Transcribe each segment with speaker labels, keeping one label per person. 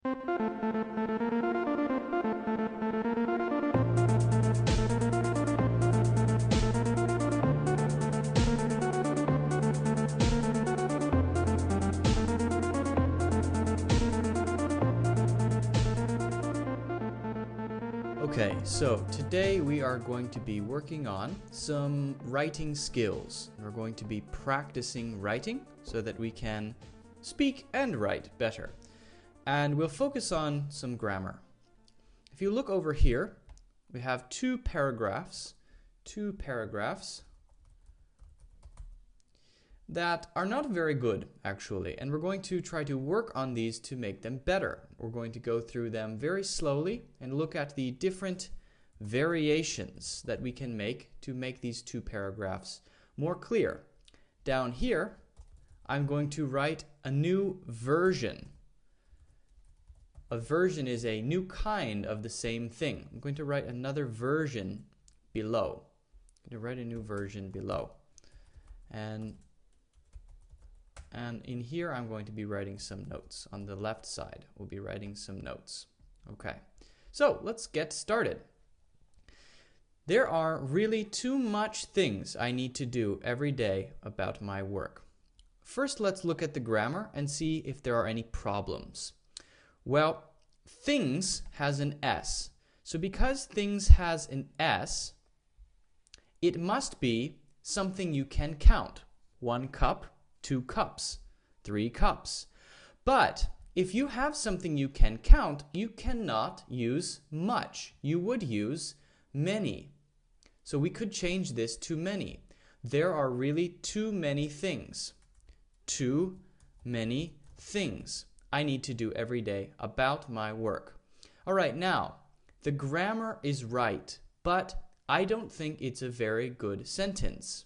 Speaker 1: Okay, so today we are going to be working on some writing skills. We're going to be practicing writing so that we can speak and write better. And we'll focus on some grammar. If you look over here, we have two paragraphs that are not very good, actually, and we're going to try to work on these to make them better. We're going to go through them very slowly and look at the different variations that we can make to make these two paragraphs more clear. Down here, I'm going to write a new version. A version is a new kind of the same thing. I'm going to write another version below. I'm going to write a new version below. And in here, I'm going to be writing some notes. On the left side, we'll be writing some notes. Okay, so let's get started. There are really too much things I need to do every day about my work. First, let's look at the grammar and see if there are any problems. Well, things has an S. So because things has an S, it must be something you can count. 1 cup, 2 cups, 3 cups. But if you have something you can count, you cannot use much. You would use many. So we could change this to many. There are really too many things. Too many things I need to do every day about my work. All right, now, the grammar is right, but I don't think it's a very good sentence.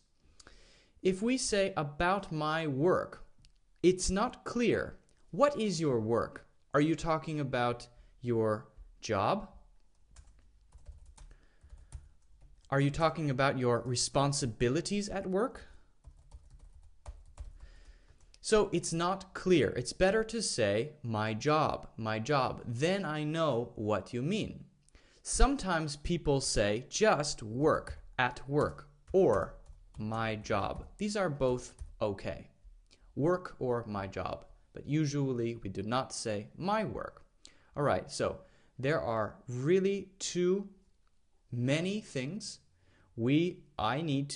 Speaker 1: If we say about my work, it's not clear. What is your work? Are you talking about your job? Are you talking about your responsibilities at work? So it's not clear. It's better to say my job, my job. Then I know what you mean. Sometimes people say just work, at work, or my job. These are both okay. Work or my job. But usually we do not say my work. All right, so there are really too many things I need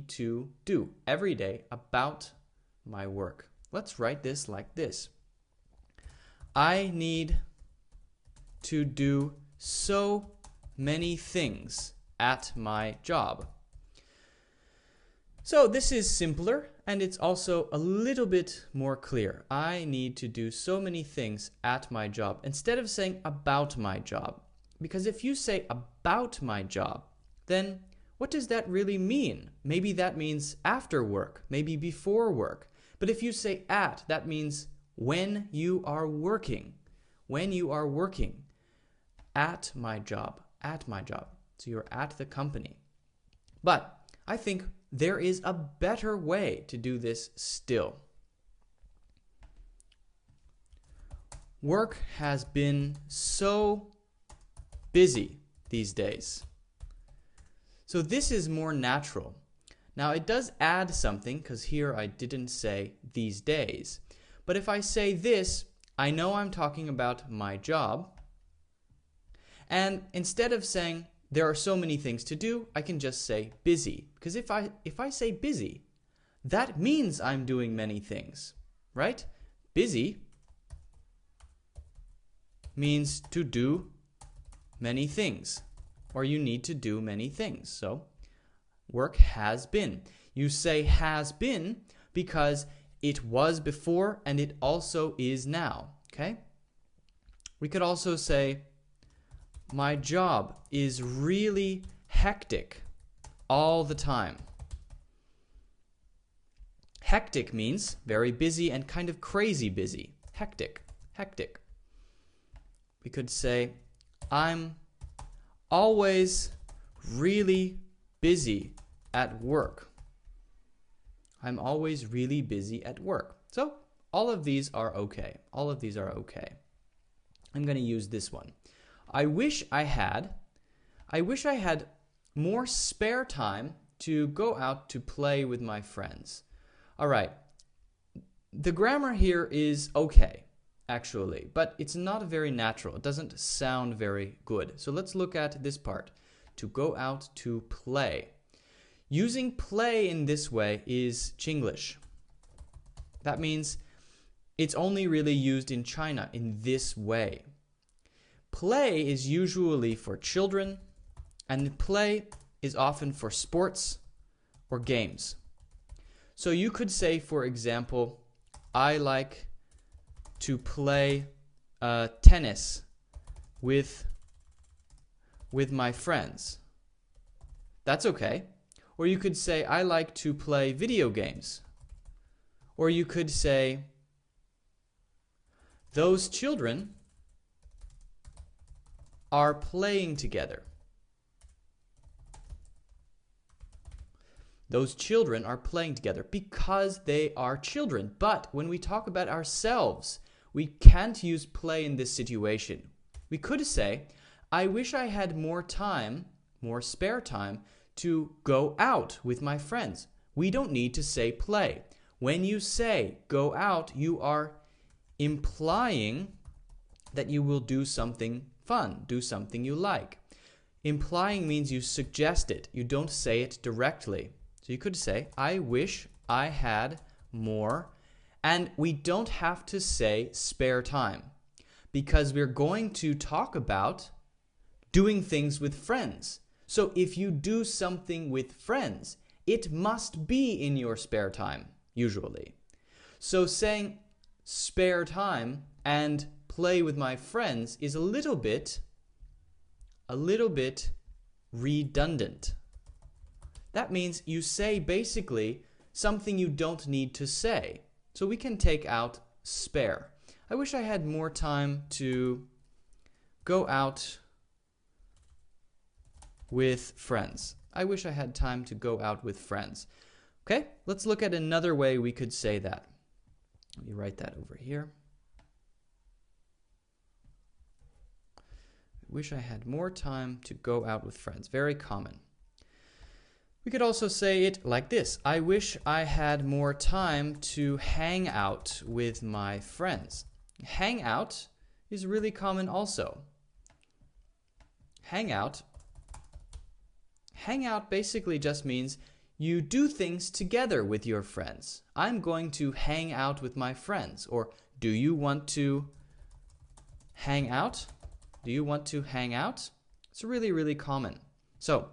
Speaker 1: to do every day about my work. Let's write this like this. I need to do so many things at my job. So this is simpler and it's also a little bit more clear. I need to do so many things at my job instead of saying about my job. Because if you say about my job, then what does that really mean? Maybe that means after work, maybe before work. But if you say at, that means when you are working. When you are working at my job, at my job. So you're at the company. But I think there is a better way to do this still. Work has been so busy these days. So this is more natural. Now it does add something because here I didn't say these days. But if I say this, I know I'm talking about my job. And instead of saying there are so many things to do, I can just say busy. Because if I say busy, that means I'm doing many things, right? Busy means to do many things, or you need to do many things. So work has been. You say has been because it was before and it also is now, okay? We could also say my job is really hectic all the time. Hectic means very busy and kind of crazy busy. Hectic, hectic. We could say, I'm always really busy at work. I'm always really busy at work. So all of these are okay. All of these are okay. I'm going to use this one. I wish I had more spare time to go out to play with my friends. All right. The grammar here is okay, actually, but it's not very natural. It doesn't sound very good. So let's look at this part. To go out to play. Using play in this way is Chinglish. That means it's only really used in China in this way. Play is usually for children, and play is often for sports or games. So you could say, for example, I like to play tennis with my friends. That's okay. Or you could say, I like to play video games. Or you could say, those children are playing together. Those children are playing together because they are children. But when we talk about ourselves, we can't use play in this situation. We could say, I wish I had more time, more spare time, to go out with my friends. We don't need to say play. When you say go out, you are implying that you will do something fun, do something you like. Implying means you suggest it. You don't say it directly. So you could say, I wish I had more, and we don't have to say spare time because we're going to talk about doing things with friends. So if you do something with friends, it must be in your spare time, usually. So saying spare time and play with my friends is a little bit redundant. That means you say basically something you don't need to say. So we can take out spare. I wish I had more time to go out with friends. I wish I had time to go out with friends. Okay, let's look at another way we could say that. Let me write that over here. I wish I had more time to go out with friends. Very common. We could also say it like this. I wish I had more time to hang out with my friends. Hang out is really common also. Hang out basically just means you do things together with your friends. I'm going to hang out with my friends. Or do you want to hang out? Do you want to hang out? It's really, really common. So,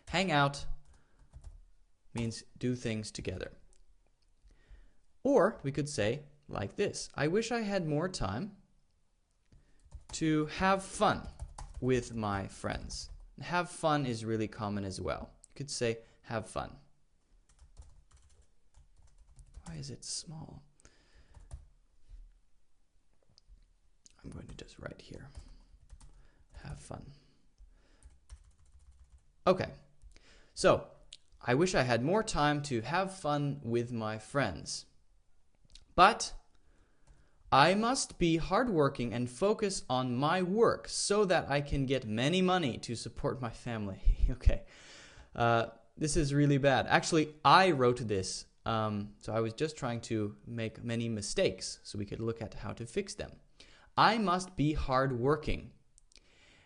Speaker 1: hang out means do things together. Or we could say like this. I wish I had more time to have fun with my friends. Have fun is really common as well. You could say have fun. Why is it small? I'm going to just write here. Have fun. Okay. So, I wish I had more time to have fun with my friends. But I must be hardworking and focus on my work so that I can get many money to support my family. Okay. This is really bad. Actually, I wrote this. So I was just trying to make many mistakes so we could look at how to fix them. I must be hardworking.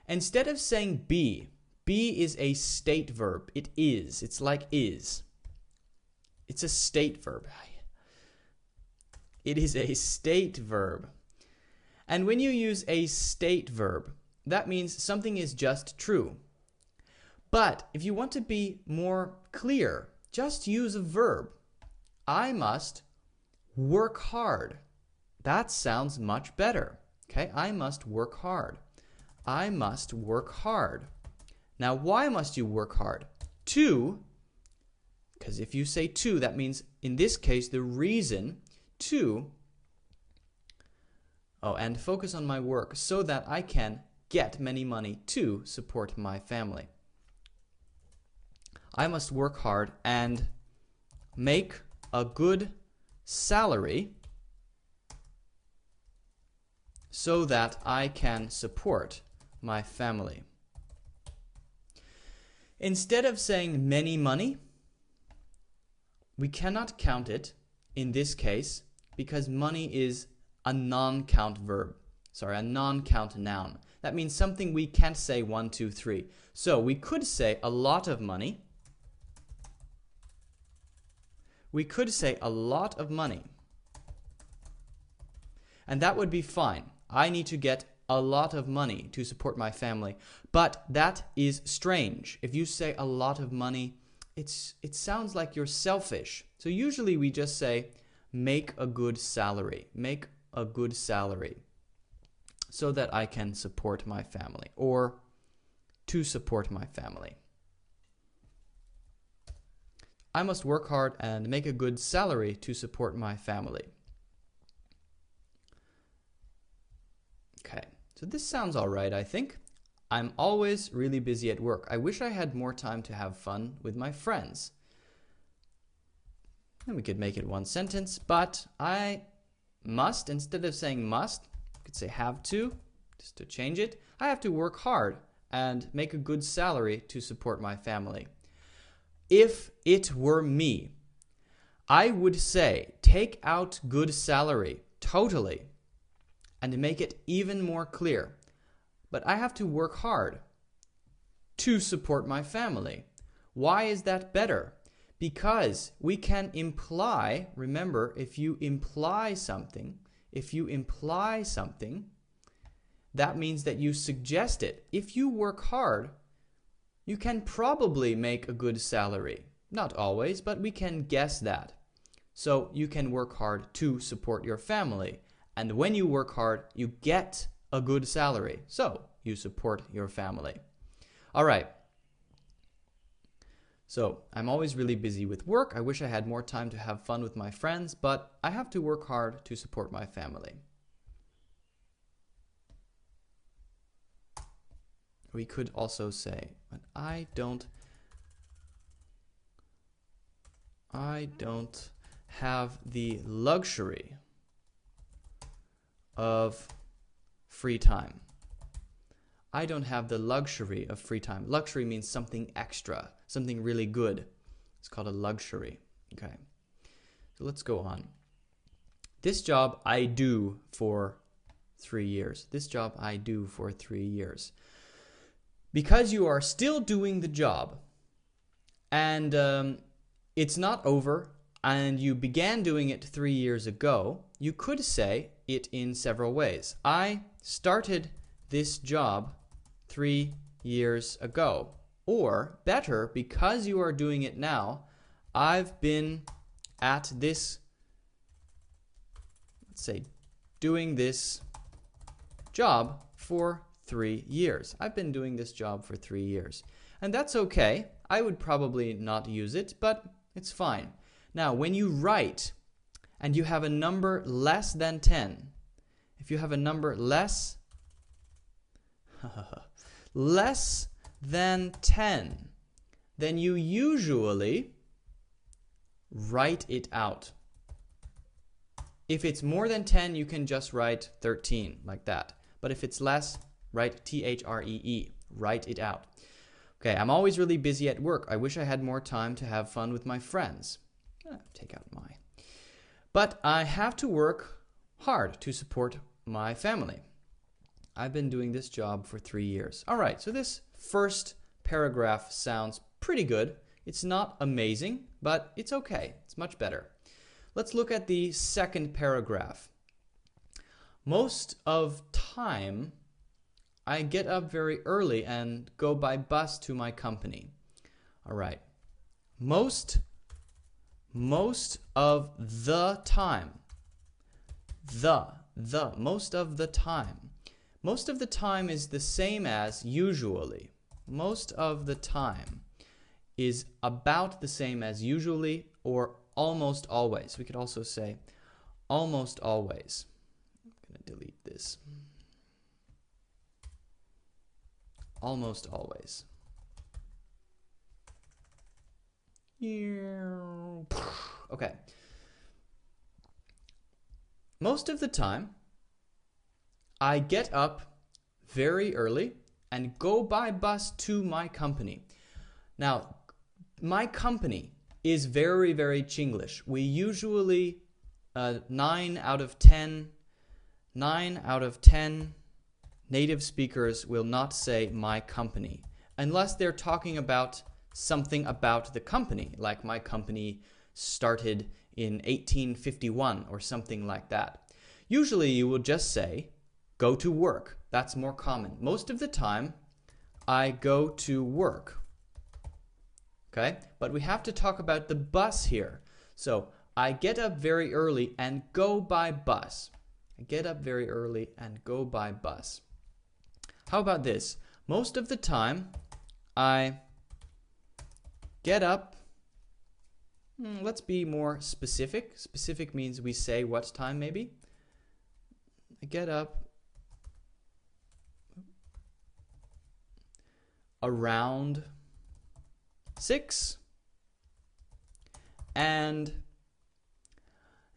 Speaker 1: Instead of saying be is a state verb. It is. It's like is. It's a state verb. It is a state verb. And when you use a state verb, that means something is just true. But if you want to be more clear, just use a verb. I must work hard. That sounds much better. Okay, I must work hard. I must work hard. Now, why must you work hard? To, because if you say to, that means in this case the reason to, and focus on my work so that I can get many money to support my family. I must work hard and make a good salary so that I can support my family. Instead of saying many money, we cannot count it in this case because money is a non-count verb. Sorry, a non-count noun. That means something we can't say 1, 2, 3. So we could say a lot of money. We could say a lot of money. And that would be fine. I need to get a lot of money to support my family. But that is strange. If you say a lot of money, it sounds like you're selfish. So usually we just say make a good salary. Make a good salary so that I can support my family, or to support my family. I must work hard and make a good salary to support my family. Okay, so this sounds all right, I think. I'm always really busy at work. I wish I had more time to have fun with my friends. And we could make it one sentence, but I must, instead of saying must, you could say have to, just to change it. I have to work hard and make a good salary to support my family. If it were me, I would say take out good salary totally and make it even more clear. But I have to work hard to support my family. Why is that better? Because we can imply, remember, if you imply something, that means that you suggest it. If you work hard, you can probably make a good salary. Not always, but we can guess that. So you can work hard to support your family. And when you work hard, you get a good salary. So you support your family. All right. So I'm always really busy with work. I wish I had more time to have fun with my friends, but I have to work hard to support my family. We could also say, but I don't have the luxury of free time. I don't have the luxury of free time. Luxury means something extra, something really good. It's called a luxury. Okay. So let's go on. This job I do for 3 years. This job I do for 3 years. Because you are still doing the job and it's not over and you began doing it 3 years ago, you could say it in several ways. I started this job 3 years ago. Or better, because you are doing it now, I've been at this, let's say, doing this job for 3 years. I've been doing this job for 3 years. And that's okay. I would probably not use it, but it's fine. Now, when you write and you have a number less than 10, if you have a number less than 10, then you usually write it out. If it's more than 10, you can just write 13 like that. But if it's less, write THREE, write it out. Okay, I'm always really busy at work. I wish I had more time to have fun with my friends. Take out my. But I have to work hard to support my family. I've been doing this job for 3 years. All right, so this first paragraph sounds pretty good. It's not amazing, but it's okay. It's much better. Let's look at the second paragraph. Most of time, I get up very early and go by bus to my company. All right. Most of the time. Most of the time. Most of the time is the same as usually. Most of the time is about the same as usually or almost always. We could also say almost always. I'm going to delete this. Almost always. Okay. Most of the time, I get up very early and go by bus to my company. Now, my company is very, very Chinglish. We usually, 9 out of 10 native speakers will not say my company, unless they're talking about something about the company, like my company started in 1851 or something like that. Usually you will just say, go to work. That's more common. Most of the time, I go to work. Okay? But we have to talk about the bus here. So, I get up very early and go by bus. I get up very early and go by bus. How about this? Most of the time, I get up. Let's be more specific. Specific means we say what time maybe. I get up around 6, and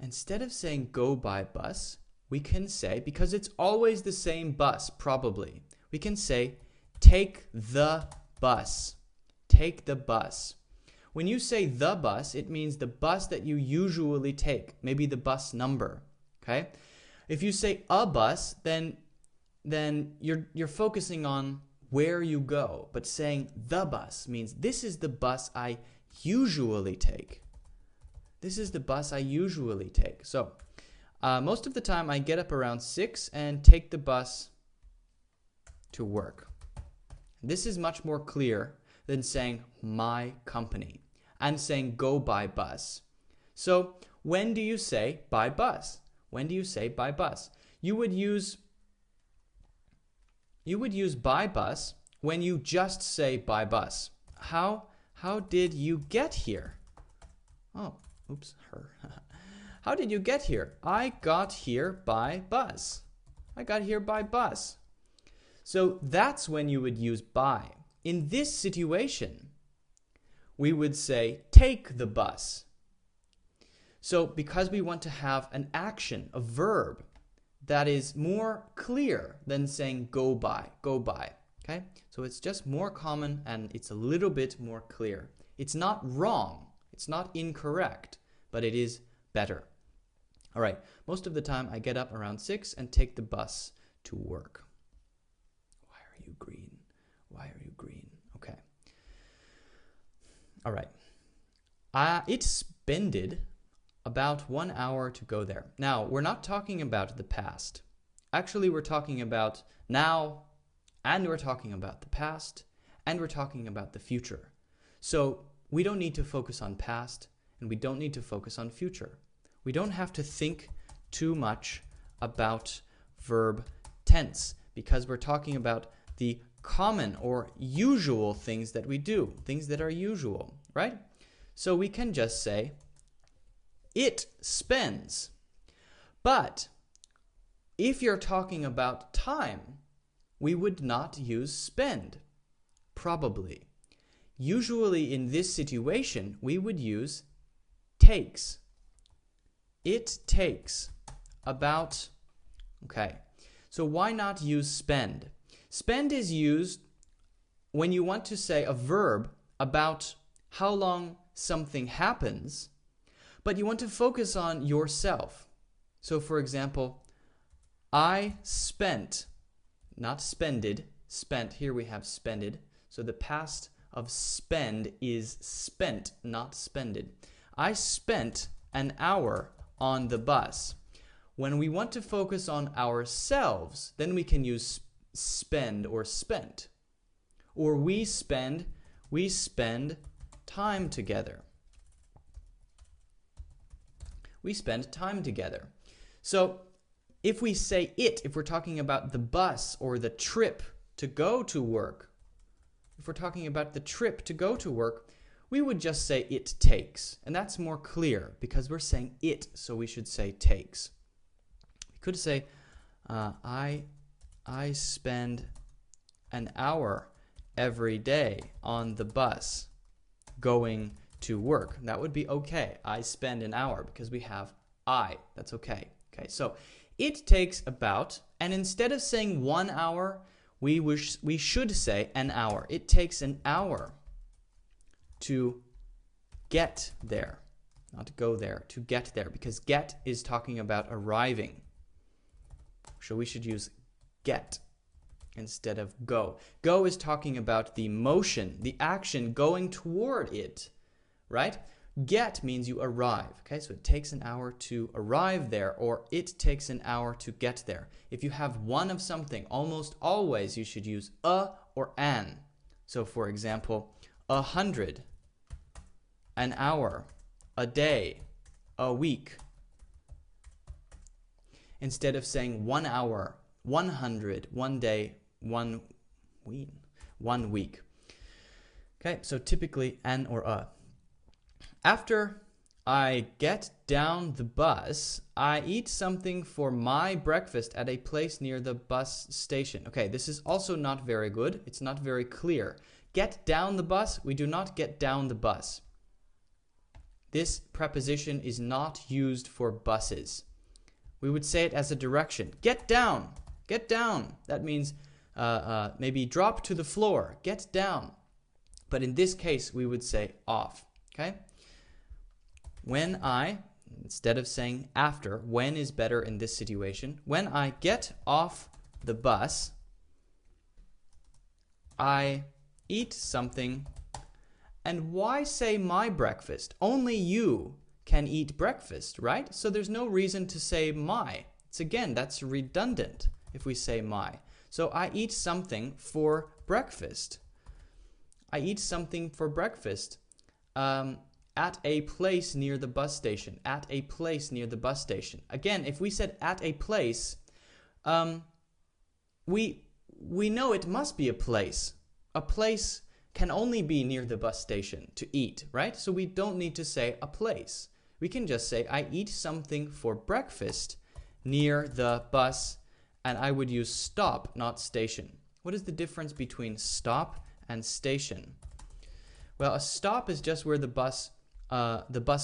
Speaker 1: instead of saying go by bus, we can say, because it's always the same bus probably, we can say take the bus. Take the bus. When you say the bus, it means the bus that you usually take, maybe the bus number, okay? If you say a bus, then you're focusing on where you go, but saying the bus means this is the bus I usually take. This is the bus I usually take. So, most of the time I get up around 6 and take the bus to work. This is much more clear than saying my company and saying go by bus. So, when do you say by bus? When do you say by bus? You would use by bus when you just say by bus. How did you get here? Oh, oops, her. How did you get here? I got here by bus. I got here by bus. So that's when you would use by. In this situation, we would say take the bus. So because we want to have an action, a verb, that is more clear than saying go by, okay? So it's just more common and it's a little bit more clear. It's not wrong, it's not incorrect, but it is better. All right, most of the time I get up around 6 and take the bus to work. Why are you green? Why are you green? Okay. All right. It spended about 1 hour to go there. Now, we're not talking about the past. Actually, we're talking about now, and we're talking about the past, and we're talking about the future. So we don't need to focus on past, and we don't need to focus on future. We don't have to think too much about verb tense, because we're talking about the common or usual things that we do, things that are usual, right? So we can just say, it spends. But if you're talking about time, we would not use spend, probably. Usually in this situation, we would use takes. It takes about, okay. So why not use spend? Spend is used when you want to say a verb about how long something happens, but you want to focus on yourself. So for example, I spent, not spended, spent, here we have spended. So the past of spend is spent, not spended. I spent an hour on the bus. When we want to focus on ourselves, then we can use spend or spent. Or we spend time together. We spend time together. So if we say it, if we're talking about the bus or the trip to go to work, if we're talking about the trip to go to work, we would just say it takes. And that's more clear because we're saying it, so we should say takes. We could say, I spend an hour every day on the bus going to work. That would be okay. I spend an hour because we have I. That's okay. Okay, so It takes about, and instead of saying 1 hour, we should say an hour. It takes an hour to get there. Not to go there, to get there, because get is talking about arriving. So we should use get instead of go. Go is talking about the motion, the action going toward it, right? Get means you arrive, okay? So it takes an hour to arrive there, or it takes an hour to get there. If you have one of something, almost always you should use a or an. So for example, 100, an hour, a day, a week. Instead of saying 1 hour, 100, 1 day, 1 week. Okay, so typically an or a. After I get down the bus, I eat something for my breakfast at a place near the bus station. Okay, this is also not very good. It's not very clear. Get down the bus, we do not get down the bus. This preposition is not used for buses. We would say it as a direction. Get down, get down. That means maybe drop to the floor, get down. But in this case, we would say off, okay? When I, instead of saying after, when is better in this situation. When I get off the bus, I eat something. And why say my breakfast? Only you can eat breakfast, right? So there's no reason to say my. It's again, that's redundant if we say my. So I eat something for breakfast. I eat something for breakfast at a place near the bus station. At a place near the bus station. Again, if we said at a place, we know it must be a place. A place can only be near the bus station to eat, right? So we don't need to say a place. We can just say, I eat something for breakfast near the bus, and I would use stop, not station. What is the difference between stop and station? Well, a stop is just where the bus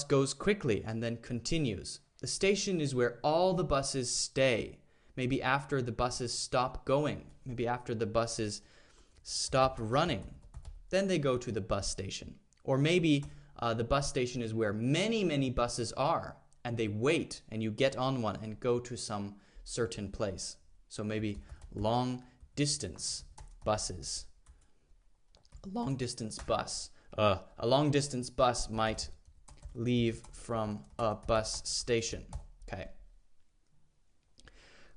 Speaker 1: goes quickly and then continues. The station is where all the buses stay. Maybe after the buses stop going, maybe after the buses stop running. Then they go to the bus station. Or maybe the bus station is where many, many buses are, and they wait, and you get on one and go to some certain place. So maybe long distance buses. A long distance bus. A long distance bus might leave from a bus station. Okay.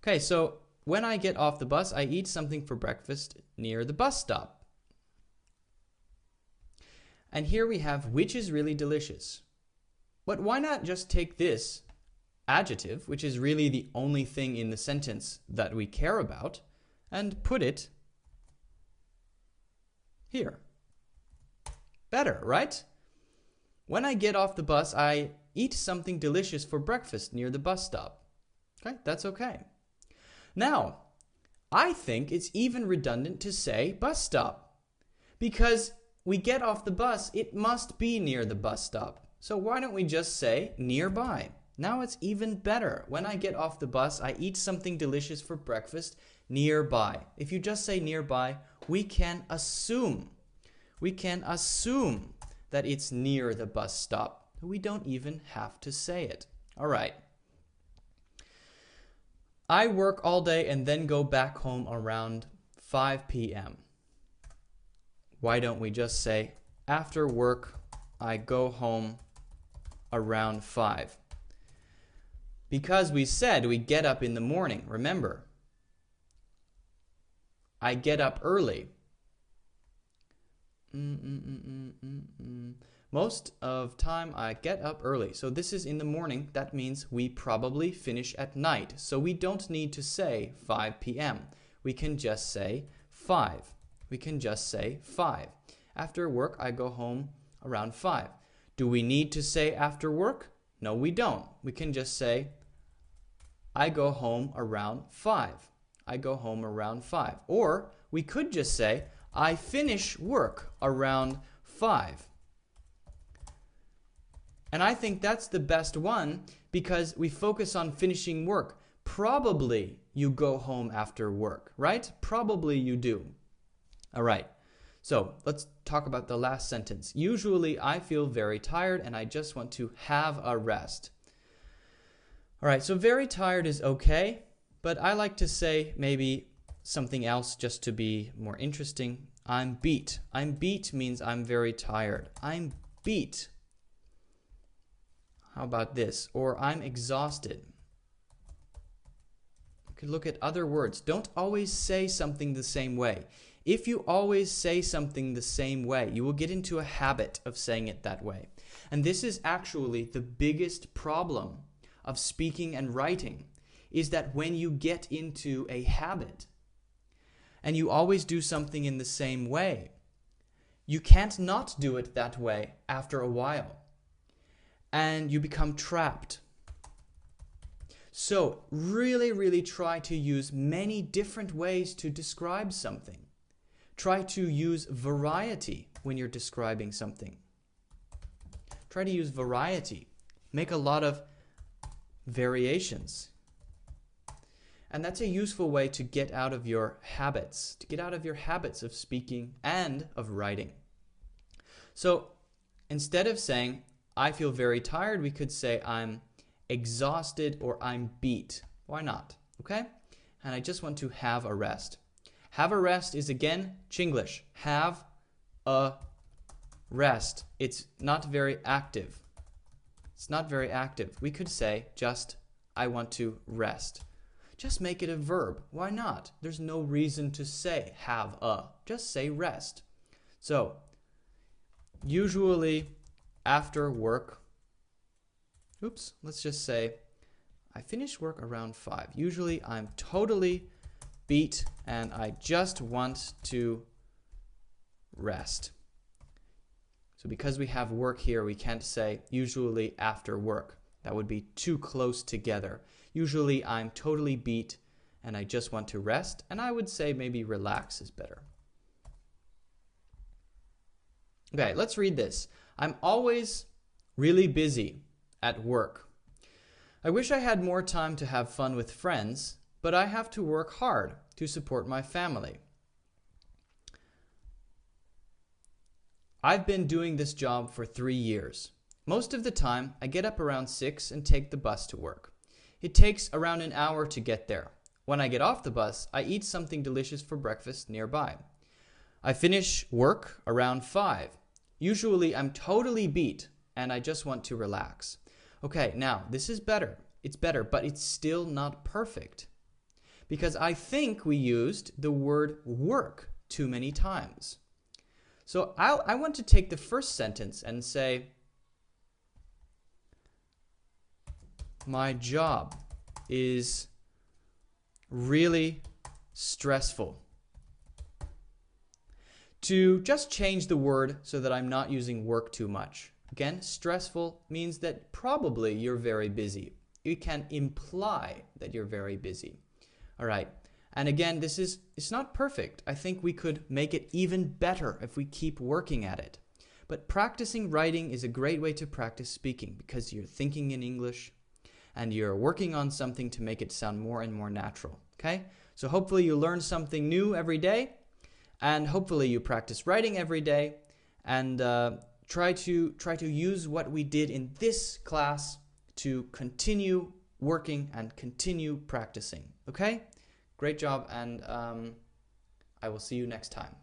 Speaker 1: Okay, so when I get off the bus, I eat something for breakfast near the bus stop. And here we have which is really delicious. But why not just take this adjective, which is really the only thing in the sentence that we care about, and put it here. Better, right? When I get off the bus, I eat something delicious for breakfast near the bus stop. Okay, that's okay. Now, I think it's even redundant to say bus stop, because we get off the bus, it must be near the bus stop. So why don't we just say nearby? Now it's even better. When I get off the bus, I eat something delicious for breakfast nearby. If you just say nearby, we can assume that it's near the bus stop. We don't even have to say it. All right. I work all day and then go back home around 5 p.m. Why don't we just say, after work, I go home around 5? Because we said we get up in the morning, remember. I get up early. Most of time I get up early. So this is in the morning. That means we probably finish at night. So we don't need to say 5 p.m. We can just say 5. We can just say 5. After work, I go home around 5. Do we need to say after work? No, we don't. We can just say, I go home around 5. I go home around 5. Or we could just say, I finish work around 5. And I think that's the best one because we focus on finishing work. Probably you go home after work, right? Probably you do. All right. So let's talk about the last sentence. Usually I feel very tired and I just want to have a rest. All right, so very tired is okay, but I like to say maybe something else just to be more interesting. I'm beat. I'm beat means I'm very tired. I'm beat. How about this? Or I'm exhausted. You could look at other words. Don't always say something the same way. If you always say something the same way, you will get into a habit of saying it that way. And this is actually the biggest problem of speaking and writing, is that when you get into a habit and you always do something in the same way, you can't not do it that way after a while. And you become trapped. So really, really try to use many different ways to describe something. Try to use variety when you're describing something. Try to use variety. Make a lot of variations. And that's a useful way to get out of your habits, of speaking and of writing. So instead of saying, I feel very tired, we could say, I'm exhausted or I'm beat. Why not? Okay? And I just want to have a rest. Have a rest is, again, Chinglish. Have a rest. It's not very active. It's not very active. We could say just, I want to rest. Just make it a verb. Why not? There's no reason to say have a. Just say rest. So, usually after work, let's just say I finish work around 5. Usually I'm totally beat and I just want to rest. So because we have work here, we can't say usually after work. That would be too close together. Usually I'm totally beat and I just want to rest, and I would say maybe relax is better. Okay, let's read this. I'm always really busy at work. I wish I had more time to have fun with friends, but I have to work hard to support my family. I've been doing this job for 3 years. Most of the time, I get up around 6 and take the bus to work. It takes around an hour to get there. When I get off the bus, I eat something delicious for breakfast nearby. I finish work around 5. Usually, I'm totally beat and I just want to relax. Okay, now, this is better. It's better, but it's still not perfect. Because I think we used the word work too many times. So I want to take the first sentence and say, my job is really stressful. To just change the word so that I'm not using work too much. Again, stressful means that probably you're very busy. You can imply that you're very busy. All right. And again, it's not perfect. I think we could make it even better if we keep working at it. But practicing writing is a great way to practice speaking because you're thinking in English and you're working on something to make it sound more and more natural. Okay? So hopefully you learn something new every day, and hopefully you practice writing every day, and try to use what we did in this class to continue working and continue practicing. Okay? Great job, and I will see you next time.